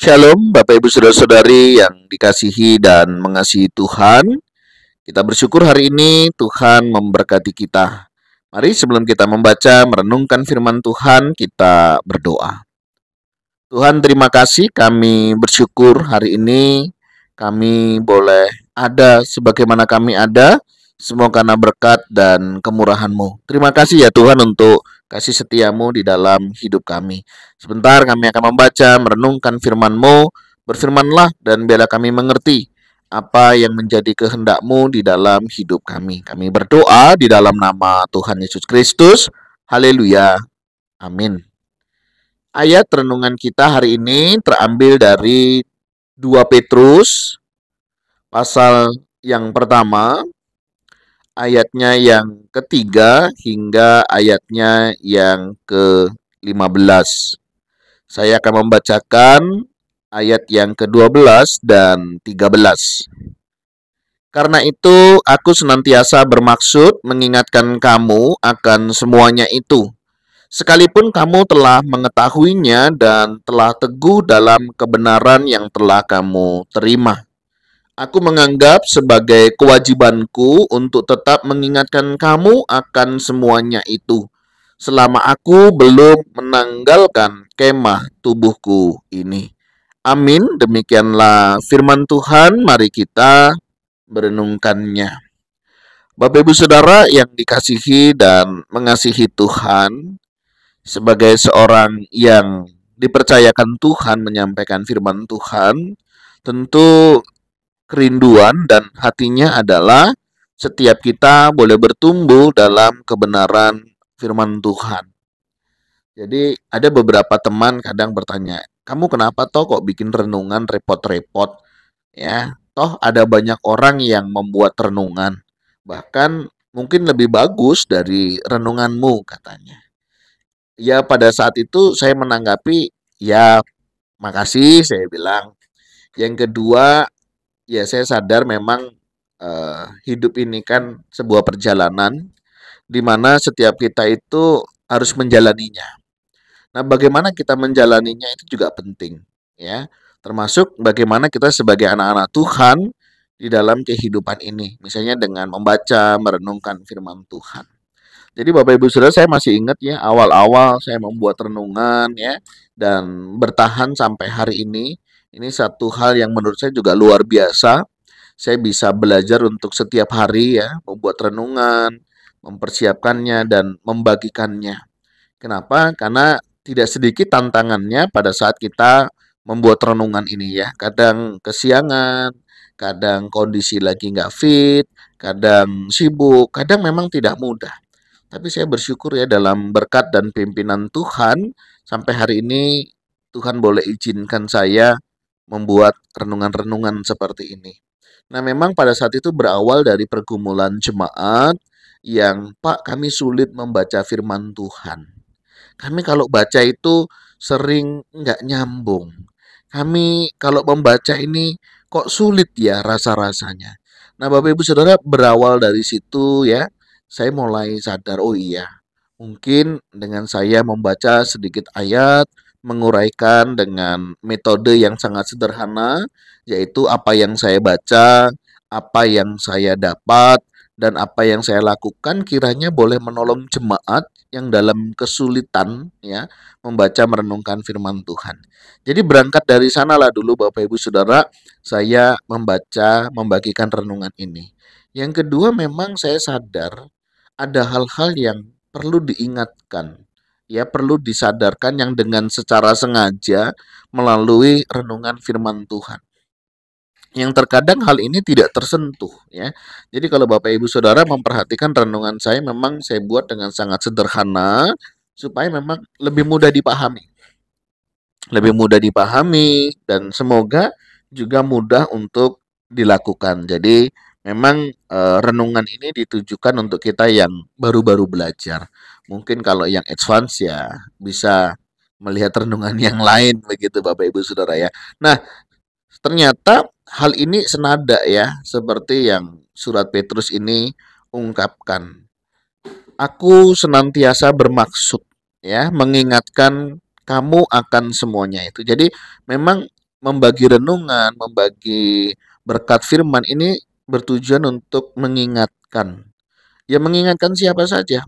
Shalom, Bapak Ibu Saudara-saudari yang dikasihi dan mengasihi Tuhan. Kita bersyukur hari ini Tuhan memberkati kita. Mari sebelum kita membaca, merenungkan firman Tuhan, kita berdoa. Tuhan, terima kasih, kami bersyukur hari ini kami boleh ada sebagaimana kami ada, semua karena berkat dan kemurahan-Mu. Terima kasih ya Tuhan untuk kasih setiamu di dalam hidup kami. Sebentar kami akan membaca, merenungkan firman-Mu. Berfirmanlah dan biarlah kami mengerti apa yang menjadi kehendak-Mu di dalam hidup kami. Kami berdoa di dalam nama Tuhan Yesus Kristus. Haleluya. Amin. Ayat renungan kita hari ini terambil dari 2 Petrus pasal yang pertama, ayatnya yang ketiga hingga ayatnya yang ke-15. Saya akan membacakan ayat yang ke-12 dan 13. Karena itu aku senantiasa bermaksud mengingatkan kamu akan semuanya itu, sekalipun kamu telah mengetahuinya dan telah teguh dalam kebenaran yang telah kamu terima. Aku menganggap sebagai kewajibanku untuk tetap mengingatkan kamu akan semuanya itu, selama aku belum menanggalkan kemah tubuhku ini. Amin. Demikianlah firman Tuhan. Mari kita merenungkannya. Bapak Ibu Saudara yang dikasihi dan mengasihi Tuhan, sebagai seorang yang dipercayakan Tuhan menyampaikan firman Tuhan, tentu kerinduan dan hatinya adalah setiap kita boleh bertumbuh dalam kebenaran firman Tuhan. Jadi ada beberapa teman kadang bertanya, kamu kenapa toh kok bikin renungan repot-repot? Ya, toh ada banyak orang yang membuat renungan, bahkan mungkin lebih bagus dari renunganmu katanya. Ya pada saat itu saya menanggapi, ya makasih saya bilang. Yang kedua, ya saya sadar memang hidup ini kan sebuah perjalanan di mana setiap kita itu harus menjalaninya. Nah, bagaimana kita menjalaninya itu juga penting, ya. Termasuk bagaimana kita sebagai anak-anak Tuhan di dalam kehidupan ini, misalnya dengan membaca, merenungkan firman Tuhan. Jadi Bapak Ibu Saudara, saya masih ingat ya awal-awal saya membuat renungan ya dan bertahan sampai hari ini. Ini satu hal yang menurut saya juga luar biasa. Saya bisa belajar untuk setiap hari ya membuat renungan, mempersiapkannya dan membagikannya. Kenapa? Karena tidak sedikit tantangannya pada saat kita membuat renungan ini ya. Kadang kesiangan, kadang kondisi lagi nggak fit, kadang sibuk, kadang memang tidak mudah. Tapi saya bersyukur ya dalam berkat dan pimpinan Tuhan, sampai hari ini Tuhan boleh izinkan saya membuat renungan-renungan seperti ini. Nah, memang pada saat itu berawal dari pergumulan jemaat yang, Pak, kami sulit membaca firman Tuhan. Kami kalau baca itu sering nggak nyambung. Kami kalau membaca ini kok sulit ya rasa-rasanya. Nah, Bapak Ibu Saudara, berawal dari situ ya, saya mulai sadar, oh iya, mungkin dengan saya membaca sedikit ayat, menguraikan dengan metode yang sangat sederhana, yaitu apa yang saya baca, apa yang saya dapat, dan apa yang saya lakukan kiranya boleh menolong jemaat yang dalam kesulitan ya membaca merenungkan firman Tuhan. Jadi berangkat dari sanalah dulu Bapak Ibu Saudara, saya membaca, membagikan renungan ini. Yang kedua, memang saya sadar ada hal-hal yang perlu diingatkan, ya perlu disadarkan yang dengan secara sengaja melalui renungan firman Tuhan. Yang terkadang hal ini tidak tersentuh ya. Jadi kalau Bapak Ibu Saudara memperhatikan renungan saya memang saya buat dengan sangat sederhana supaya memang lebih mudah dipahami. Lebih mudah dipahami dan semoga juga mudah untuk dilakukan. Jadi memang renungan ini ditujukan untuk kita yang baru-baru belajar. Mungkin kalau yang advance ya bisa melihat renungan yang lain begitu Bapak Ibu Saudara ya. Nah, ternyata hal ini senada ya seperti yang surat Petrus ini ungkapkan. Aku senantiasa bermaksud ya mengingatkan kamu akan semuanya itu. Jadi memang membagi renungan, membagi berkat firman ini bertujuan untuk mengingatkan. Ya mengingatkan siapa saja,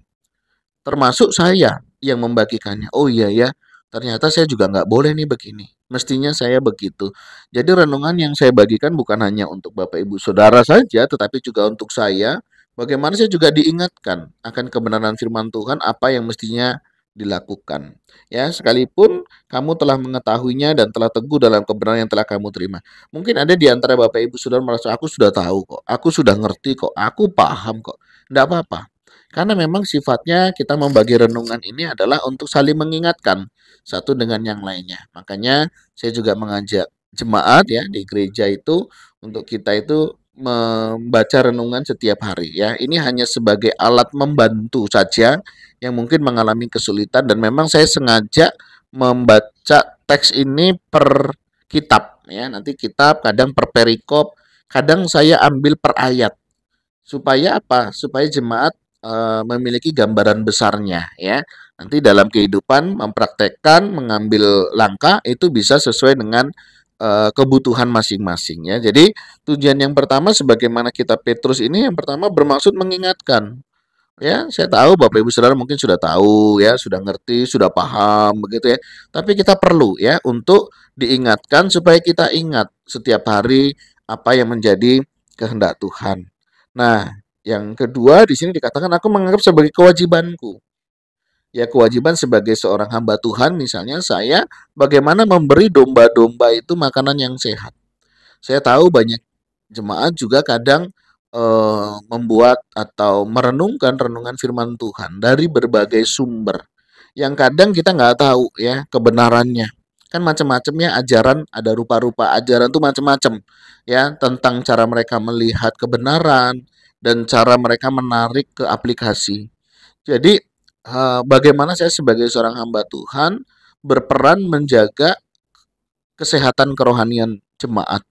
termasuk saya yang membagikannya. Oh iya ya, ternyata saya juga nggak boleh nih begini. Mestinya saya begitu. Jadi renungan yang saya bagikan bukan hanya untuk Bapak Ibu Saudara saja, tetapi juga untuk saya. Bagaimana saya juga diingatkan akan kebenaran firman Tuhan apa yang mestinya dilakukan. Ya, sekalipun kamu telah mengetahuinya dan telah teguh dalam kebenaran yang telah kamu terima. Mungkin ada di antara Bapak Ibu Saudara merasa aku sudah tahu kok, aku sudah ngerti kok, aku paham kok. Enggak apa-apa. Karena memang sifatnya kita membagi renungan ini adalah untuk saling mengingatkan satu dengan yang lainnya. Makanya saya juga mengajak jemaat ya di gereja itu untuk kita itu membaca renungan setiap hari ya. Ini hanya sebagai alat membantu saja yang mungkin mengalami kesulitan dan memang saya sengaja membaca teks ini per kitab ya. Nanti kitab kadang per perikop, kadang saya ambil per ayat. Supaya apa? Supaya jemaat memiliki gambaran besarnya ya. Nanti dalam kehidupan mempraktekkan, mengambil langkah itu bisa sesuai dengan kebutuhan masing-masing ya. Jadi tujuan yang pertama sebagaimana kita Petrus ini yang pertama bermaksud mengingatkan. Ya, saya tahu Bapak Ibu Saudara mungkin sudah tahu ya, sudah ngerti, sudah paham begitu ya. Tapi kita perlu ya untuk diingatkan supaya kita ingat setiap hari apa yang menjadi kehendak Tuhan. Nah, yang kedua di sini dikatakan aku menganggap sebagai kewajibanku. Ya, kewajiban sebagai seorang hamba Tuhan misalnya saya bagaimana memberi domba-domba itu makanan yang sehat. Saya tahu banyak jemaat juga kadang membuat atau merenungkan renungan firman Tuhan dari berbagai sumber yang kadang kita nggak tahu ya kebenarannya. Kan macam-macam ya ajaran, ada rupa-rupa ajaran tuh macam-macam ya tentang cara mereka melihat kebenaran dan cara mereka menarik ke aplikasi. Jadi bagaimana saya sebagai seorang hamba Tuhan berperan menjaga kesehatan kerohanian jemaat.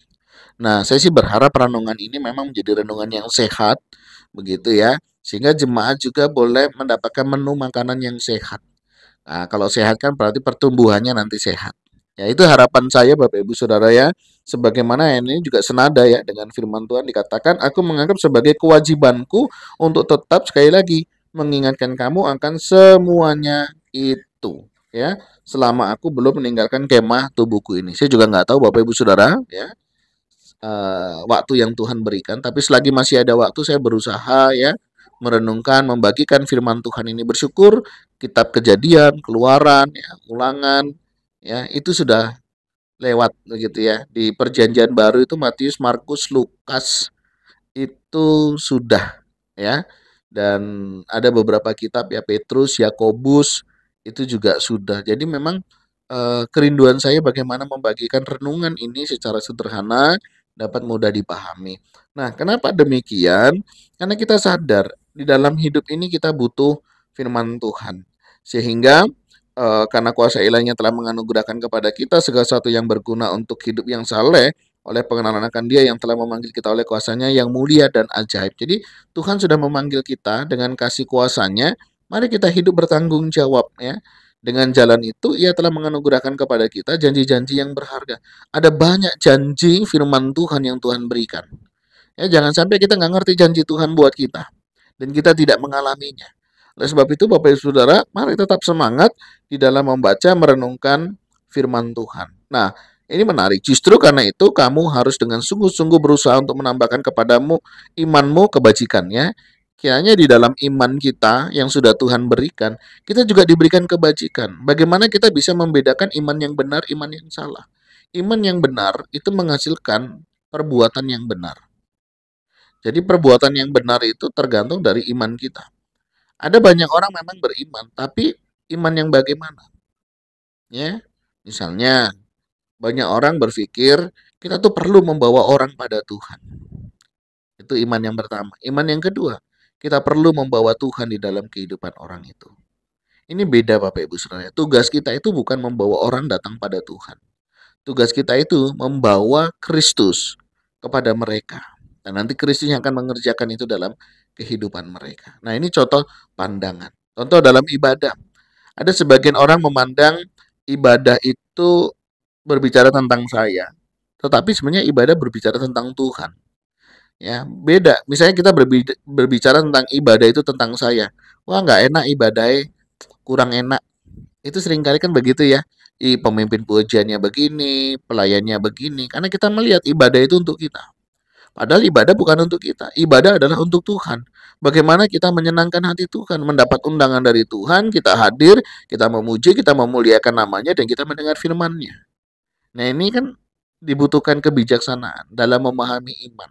Nah, saya sih berharap renungan ini memang menjadi renungan yang sehat, begitu ya, sehingga jemaat juga boleh mendapatkan menu makanan yang sehat. Nah, kalau sehat kan berarti pertumbuhannya nanti sehat. Ya, itu harapan saya Bapak Ibu Saudara ya. Sebagaimana ini juga senada ya dengan firman Tuhan dikatakan, aku menganggap sebagai kewajibanku untuk tetap sekali lagi mengingatkan kamu akan semuanya itu ya selama aku belum meninggalkan kemah tubuhku ini. Saya juga nggak tahu Bapak Ibu Saudara ya waktu yang Tuhan berikan. Tapi selagi masih ada waktu, saya berusaha ya merenungkan, membagikan firman Tuhan ini. Bersyukur kitab Kejadian, Keluaran, ya, Ulangan, ya itu sudah lewat begitu ya. Di Perjanjian Baru itu Matius, Markus, Lukas itu sudah ya. Dan ada beberapa kitab ya Petrus, Yakobus itu juga sudah. Jadi memang kerinduan saya bagaimana membagikan renungan ini secara sederhana dapat mudah dipahami. Nah, kenapa demikian? Karena kita sadar di dalam hidup ini kita butuh firman Tuhan. Sehingga karena kuasa ilahnya telah menganugerahkan kepada kita segala sesuatu yang berguna untuk hidup yang saleh oleh pengenalan akan Dia yang telah memanggil kita oleh kuasanya yang mulia dan ajaib. Jadi Tuhan sudah memanggil kita dengan kasih kuasanya, mari kita hidup bertanggung jawab ya. Dengan jalan itu Ia telah menganugerahkan kepada kita janji-janji yang berharga. Ada banyak janji firman Tuhan yang Tuhan berikan. Ya, jangan sampai kita nggak ngerti janji Tuhan buat kita dan kita tidak mengalaminya. Oleh sebab itu, Bapak Ibu Saudara, mari tetap semangat di dalam membaca, merenungkan firman Tuhan. Nah, ini menarik. Justru karena itu kamu harus dengan sungguh-sungguh berusaha untuk menambahkan kepadamu imanmu kebajikannya. Kiranya di dalam iman kita yang sudah Tuhan berikan, kita juga diberikan kebajikan. Bagaimana kita bisa membedakan iman yang benar, iman yang salah? Iman yang benar itu menghasilkan perbuatan yang benar. Jadi perbuatan yang benar itu tergantung dari iman kita. Ada banyak orang memang beriman, tapi iman yang bagaimana? Ya, misalnya banyak orang berpikir kita tuh perlu membawa orang pada Tuhan. Itu iman yang pertama. Iman yang kedua, kita perlu membawa Tuhan di dalam kehidupan orang itu. Ini beda Bapak Ibu Saudara. Tugas kita itu bukan membawa orang datang pada Tuhan. Tugas kita itu membawa Kristus kepada mereka. Dan nanti Kristus yang akan mengerjakan itu dalam kehidupan mereka. Nah, ini contoh pandangan. Contoh dalam ibadah. Ada sebagian orang memandang ibadah itu berbicara tentang saya. Tetapi sebenarnya ibadah berbicara tentang Tuhan. Ya, beda. Misalnya kita berbicara tentang ibadah itu tentang saya. Wah, nggak enak ibadahnya, kurang enak. Itu seringkali kan begitu ya. Pemimpin pujiannya begini, pelayannya begini. Karena kita melihat ibadah itu untuk kita. Padahal ibadah bukan untuk kita. Ibadah adalah untuk Tuhan. Bagaimana kita menyenangkan hati Tuhan, mendapat undangan dari Tuhan, kita hadir, kita memuji, kita memuliakan namanya, dan kita mendengar firman-Nya. Nah, ini kan dibutuhkan kebijaksanaan dalam memahami iman.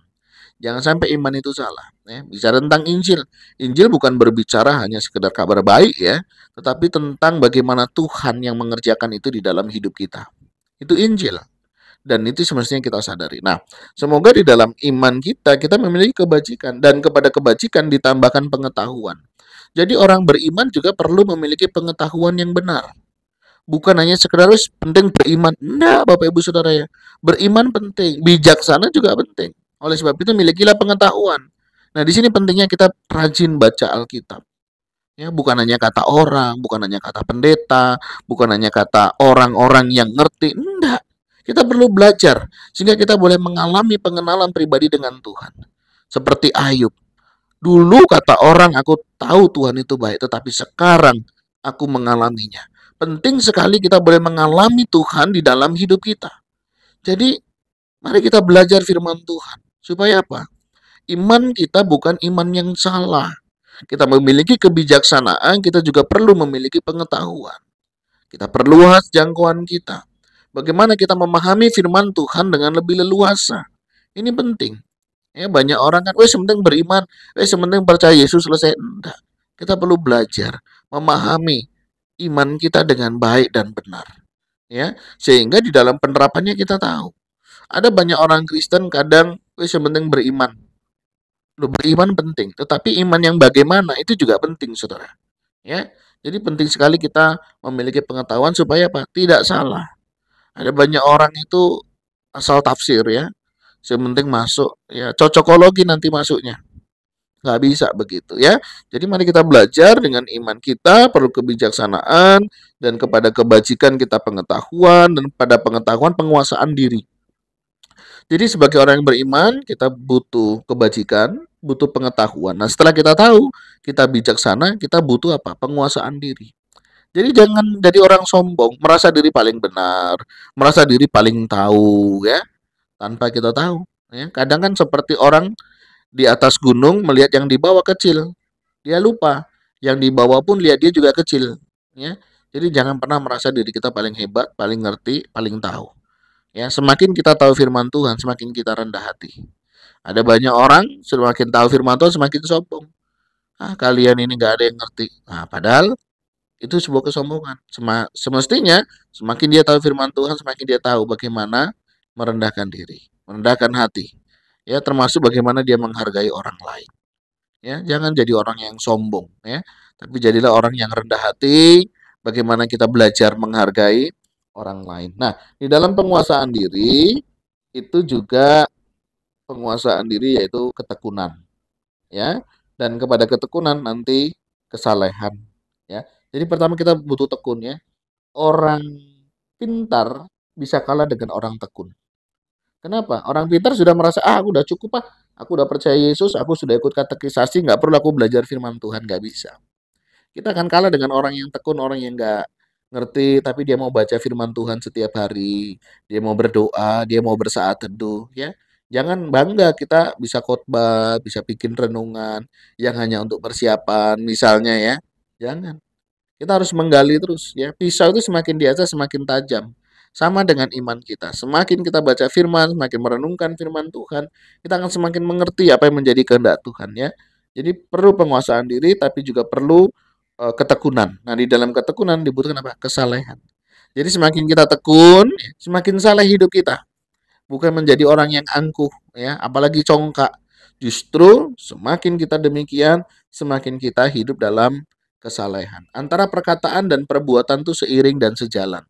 Jangan sampai iman itu salah. Ya. Bicara tentang Injil. Injil bukan berbicara hanya sekedar kabar baik ya, tetapi tentang bagaimana Tuhan yang mengerjakan itu di dalam hidup kita. Itu Injil. Dan itu semestinya kita sadari. Nah, semoga di dalam iman kita memiliki kebajikan. Dan kepada kebajikan ditambahkan pengetahuan. Jadi orang beriman juga perlu memiliki pengetahuan yang benar. Bukan hanya sekedar penting beriman. Enggak, Bapak Ibu Saudara ya. Beriman penting, bijaksana juga penting. Oleh sebab itu milikilah pengetahuan. Nah, di sini pentingnya kita rajin baca Alkitab. Ya, bukan hanya kata orang, bukan hanya kata pendeta, bukan hanya kata orang-orang yang ngerti. Enggak. Kita perlu belajar sehingga kita boleh mengalami pengenalan pribadi dengan Tuhan. Seperti Ayub. Dulu kata orang aku tahu Tuhan itu baik, tetapi sekarang aku mengalaminya. Penting sekali kita boleh mengalami Tuhan di dalam hidup kita. Jadi, mari kita belajar firman Tuhan. Supaya apa? Iman kita bukan iman yang salah. Kita memiliki kebijaksanaan, kita juga perlu memiliki pengetahuan. Kita perluas jangkauan kita. Bagaimana kita memahami firman Tuhan dengan lebih leluasa. Ini penting. Ya, banyak orang kan, sementing beriman, sementing percaya Yesus selesai. Enggak. Kita perlu belajar memahami iman kita dengan baik dan benar. Ya, sehingga di dalam penerapannya kita tahu. Ada banyak orang Kristen kadang, sementing beriman. Loh, beriman penting, tetapi iman yang bagaimana itu juga penting, Saudara. Ya. Jadi penting sekali kita memiliki pengetahuan supaya apa? Tidak salah. Ada banyak orang itu asal tafsir ya. Sementing masuk ya, cocokologi nanti masuknya. Nggak bisa begitu ya. Jadi mari kita belajar dengan iman kita, perlu kebijaksanaan, dan kepada kebajikan kita pengetahuan, dan pada pengetahuan penguasaan diri. Jadi sebagai orang yang beriman, kita butuh kebajikan, butuh pengetahuan. Nah, setelah kita tahu, kita bijaksana, kita butuh apa? Penguasaan diri. Jadi jangan jadi orang sombong, merasa diri paling benar, merasa diri paling tahu ya, tanpa kita tahu. Ya. Kadang kan seperti orang di atas gunung melihat yang di bawah kecil, dia lupa yang di bawah pun lihat dia juga kecil. Ya. Jadi jangan pernah merasa diri kita paling hebat, paling ngerti, paling tahu. Ya, semakin kita tahu firman Tuhan, semakin kita rendah hati. Ada banyak orang semakin tahu firman Tuhan semakin sombong. Ah, kalian ini nggak ada yang ngerti. Nah, padahal itu sebuah kesombongan. Semestinya semakin dia tahu firman Tuhan, semakin dia tahu bagaimana merendahkan diri, merendahkan hati. Ya, termasuk bagaimana dia menghargai orang lain. Ya, jangan jadi orang yang sombong ya, tapi jadilah orang yang rendah hati, bagaimana kita belajar menghargai orang lain. Nah, di dalam penguasaan diri itu juga penguasaan diri yaitu ketekunan ya. Dan kepada ketekunan nanti kesalehan ya. Jadi pertama kita butuh tekun ya. Orang pintar bisa kalah dengan orang tekun. Kenapa? Orang pintar sudah merasa, aku udah cukup aku udah percaya Yesus, aku sudah ikut katekisasi, nggak perlu aku belajar firman Tuhan, nggak bisa. Kita akan kalah dengan orang yang tekun, orang yang nggak ngerti, tapi dia mau baca firman Tuhan setiap hari, dia mau berdoa, dia mau bersaat teduh, ya. Jangan bangga kita bisa khotbah, bisa bikin renungan yang hanya untuk persiapan, misalnya ya. Jangan. Kita harus menggali terus, ya. Pisau itu semakin diasah semakin tajam. Sama dengan iman kita. Semakin kita baca firman, semakin merenungkan firman Tuhan, kita akan semakin mengerti apa yang menjadi kehendak Tuhan, ya. Jadi perlu penguasaan diri, tapi juga perlu ketekunan. Nah, di dalam ketekunan dibutuhkan apa? Kesalehan. Jadi semakin kita tekun, semakin saleh hidup kita. Bukan menjadi orang yang angkuh, ya, apalagi congkak. Justru semakin kita demikian, semakin kita hidup dalam kesalehan. Antara perkataan dan perbuatan itu seiring dan sejalan.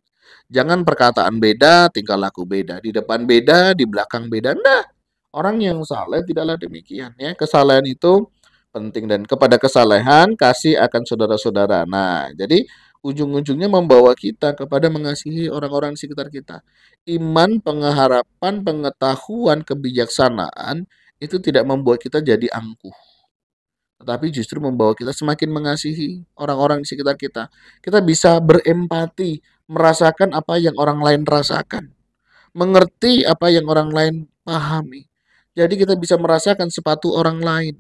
Jangan perkataan beda, tingkah laku beda. Di depan beda, di belakang beda. Nah, orang yang saleh tidaklah demikian, ya. Kesalehan itu penting, dan kepada kesalehan kasih akan saudara-saudara. Nah, jadi ujung-ujungnya membawa kita kepada mengasihi orang-orang di sekitar kita. Iman, pengharapan, pengetahuan, kebijaksanaan itu tidak membuat kita jadi angkuh, tetapi justru membawa kita semakin mengasihi orang-orang di sekitar kita. Kita bisa berempati, merasakan apa yang orang lain rasakan, mengerti apa yang orang lain pahami. Jadi kita bisa merasakan sepatu orang lain,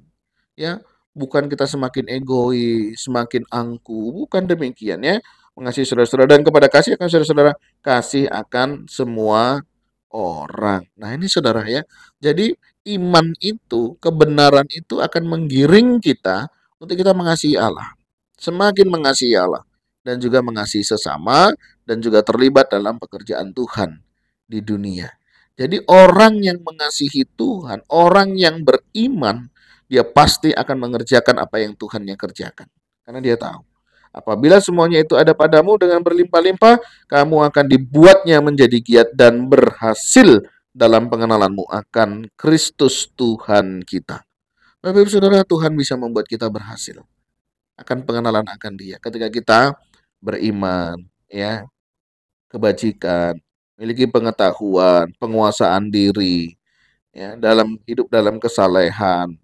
ya. Bukan kita semakin egois, semakin angkuh, bukan demikian ya. Mengasihi saudara-saudara dan kepada kasih akan saudara-saudara, kasih akan semua orang. Nah, ini saudara ya. Jadi iman itu, kebenaran itu akan menggiring kita untuk kita mengasihi Allah. Semakin mengasihi Allah dan juga mengasihi sesama dan juga terlibat dalam pekerjaan Tuhan di dunia. Jadi orang yang mengasihi Tuhan, orang yang beriman, dia pasti akan mengerjakan apa yang Tuhan yang kerjakan. Karena dia tahu, apabila semuanya itu ada padamu dengan berlimpah-limpah, kamu akan dibuatnya menjadi giat dan berhasil dalam pengenalanmu akan Kristus Tuhan kita. Bapak Ibu Saudara, Tuhan bisa membuat kita berhasil akan pengenalan akan Dia ketika kita beriman, ya, kebajikan, memiliki pengetahuan, penguasaan diri, ya, dalam hidup dalam kesalehan,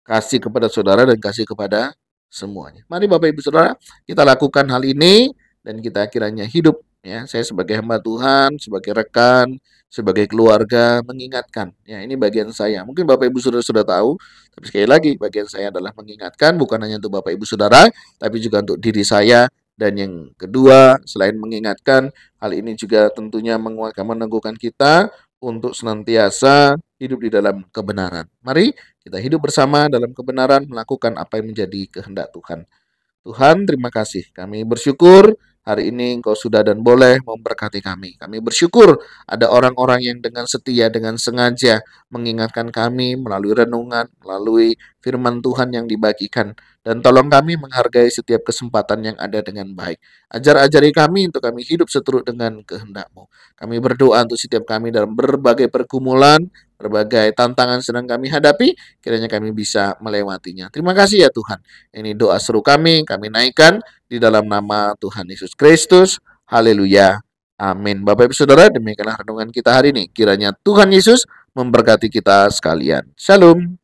kasih kepada saudara dan kasih kepada semuanya. Mari Bapak Ibu Saudara, kita lakukan hal ini dan kita kiranya hidup, ya. Saya sebagai hamba Tuhan, sebagai rekan, sebagai keluarga mengingatkan. Ya, ini bagian saya. Mungkin Bapak Ibu Saudara sudah tahu, tapi sekali lagi bagian saya adalah mengingatkan bukan hanya untuk Bapak Ibu Saudara, tapi juga untuk diri saya. Dan yang kedua, selain mengingatkan, hal ini juga tentunya menguatkan, meneguhkan kita untuk senantiasa hidup di dalam kebenaran. Mari kita hidup bersama dalam kebenaran, melakukan apa yang menjadi kehendak Tuhan. Tuhan, terima kasih. Kami bersyukur hari ini Engkau sudah dan boleh memberkati kami. Kami bersyukur ada orang-orang yang dengan setia, dengan sengaja mengingatkan kami melalui renungan, melalui firman Tuhan yang dibagikan. Dan tolong kami menghargai setiap kesempatan yang ada dengan baik. Ajari kami untuk kami hidup seturut dengan kehendak-Mu. Kami berdoa untuk setiap kami dalam berbagai pergumulan, berbagai tantangan sedang kami hadapi, kiranya kami bisa melewatinya. Terima kasih ya Tuhan. Ini doa seru kami naikkan di dalam nama Tuhan Yesus Kristus. Haleluya. Amin. Bapak Ibu Saudara, demikianlah renungan kita hari ini. Kiranya Tuhan Yesus memberkati kita sekalian. Shalom.